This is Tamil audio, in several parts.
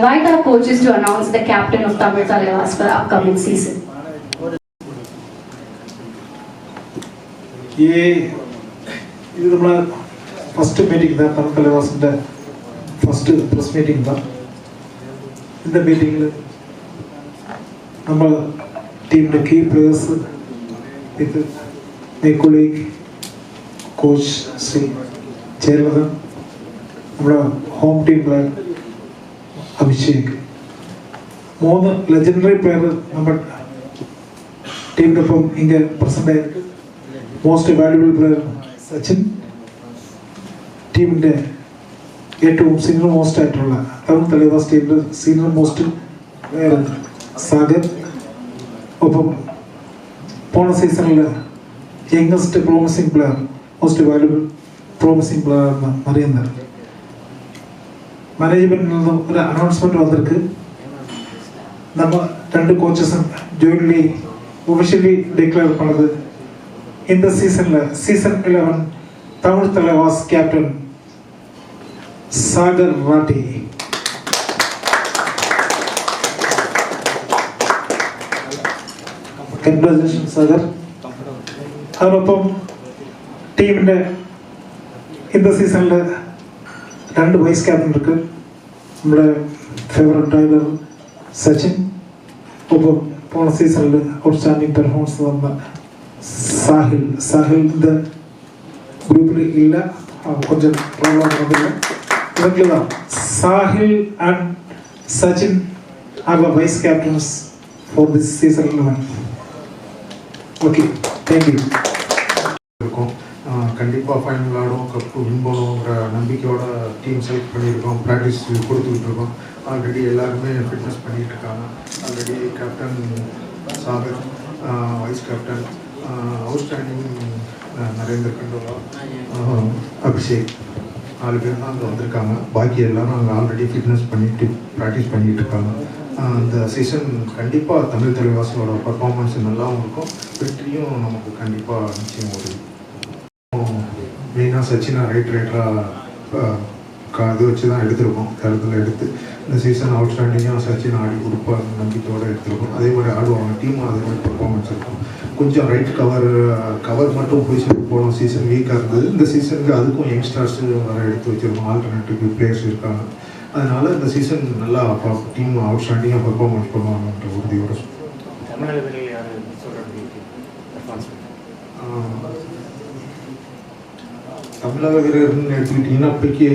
invite our coaches to announce the captain of Tamil Thalaivaas for upcoming season. ഇത് നമ്മളെ ഫസ്റ്റ് മീറ്റിംഗ് തമിഴ് തലവാസിൻ്റെ ഫസ്റ്റ് പ്രസ് മീറ്റിംഗ് ഇതിൻ്റെ മീറ്റിങ്ങിൽ നമ്മൾ ടീമിൻ്റെ കീ പ്ലേയേഴ്സ് ഇത് my colleague coach Shri Cheruvathan, നമ്മുടെ home team player Abhishek, 3 legendary player നമ്മുടെ ടീമിൻ്റെ ഒപ്പം ഇങ്ങനെ present most valuable player Sachin, ടീമിൻ്റെ ഏറ്റവും സീനിയർ മോസ്റ്റ് ആയിട്ടുള്ള തമിഴ് തലവാസ് ടീമിൻ്റെ സീനിയർ മോസ്റ്റ് പ്ലെയർ സാഗർ, ഒപ്പം പോണ സീസണിൽ youngest promising player most valuable promising player എന്ന് അറിയുന്നത്. മാനേജ്മെന്റിൽ നിന്നും ഒരു അനൗൺസ്മെന്റ് വന്നിருக்கு. നമ്മൾ 2 കോച്ചസും ജോയിൻലി ഒഫീഷ്യലി ഡിക്ലെയർ பண்ணது. இந்த சீசன்ல season 11 Tamil Thalaivas captain Sagar Rathee. Congratulation Sagar. അതോടൊപ്പം ടീമിന്റെ இந்த സീസണിൽ 2 വൈസ് ക്യാപ്റ്റൻ ഇருக்கு. നമ്മുടെ ഫേവറേറ്റ് ഡ്രൈവർ സച്ചിൻ, ഒപ്പം പോണ സീസണിൽ ഔട്ട്സ്റ്റാൻഡിംഗ് പെർഫോമൻസ് തന്ന സാഹിലിന്റെ ഗ്രൂപ്പിൽ ഇല്ല, கொஞ்சம் ப்ராப்ளம் நடந்தது. இதுதான் Sahil and Sachin are the vice captains for this season 11. Okay, thank you. கண்டிப்பாக ஃபைனல் ஆடும், கப்பு வின் பண்ணுவோங்கிற நம்பிக்கையோட டீம் செலக்ட் பண்ணியிருக்கோம், ப்ராக்டிஸ் கொடுத்துக்கிட்டு இருக்கோம். ஆல்ரெடி எல்லாருமே ஃபிட்னஸ் பண்ணிகிட்டு இருக்காங்க. Already captain Sagar, vice captain outstanding Narendra gondola, Abhishek 4 பேர் தான் அங்கே வந்திருக்காங்க. பாக்கி எல்லாரும் அங்கே ஆல்ரெடி ஃபிட்னஸ் பண்ணிட்டு ப்ராக்டிஸ் பண்ணிகிட்டு இருக்காங்க. இந்த சீசன் கண்டிப்பாக தமிழ் தலைவாசியோட பர்ஃபார்மன்ஸ் நல்லாவும் இருக்கும், வெற்றியும் நமக்கு கண்டிப்பாக நிச்சயம் வரும். மெயினாக சச்சினை ரைட்டராக இது வச்சு தான் எடுத்திருக்கோம். இடத்துல எடுத்து இந்த சீசன் அவுட்ஸ்டாண்டிங்காக சச்சின் ஆடி கொடுப்பாங்க நம்பிக்கையோடு எடுத்திருக்கோம். அதே மாதிரி ஆடுவாங்க, டீமும் அதே மாதிரி பர்ஃபார்மன்ஸ் இருக்கும். கொஞ்சம் ரைட் கவர் மட்டும் பொசிஷன் போன சீசன் வீக்காக இருந்தது. இந்த சீசனுக்கு அதுக்கும் யங்ஸ்டர்ஸ் வர எடுத்து வச்சுருக்கோம், ஆல்டர்னேட்டிவ் பிளேயர்ஸ் இருக்காங்க. அதனால் இந்த சீசன் நல்லா டீம் அவுட்ஸ்டாண்டிங்காக பர்ஃபார்மன்ஸ் பண்ணுவாங்கன்ற உறுதியோடு தமிழக வீரர்னு எடுத்துக்கிட்டிங்கன்னா இப்போக்கி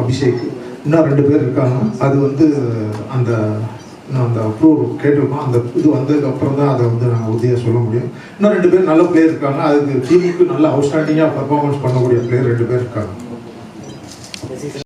அபிஷேக், இன்னும் 2 பேர் இருக்காங்க. அது வந்து அந்த அப்ரூவ் கேட்டிருக்கோம். அந்த இது வந்ததுக்கப்புறம் தான் அதை வந்து நாங்கள் உறுதியாக சொல்ல முடியும். இன்னும் 2 பேர் நல்ல பிளேயர் இருக்காங்க. அதுக்கு டீமுக்கு நல்ல அவுட்ஸ்டாண்டிங்காக பர்ஃபார்மன்ஸ் பண்ணக்கூடிய பிளேயர் 2 பேர் இருக்காங்க.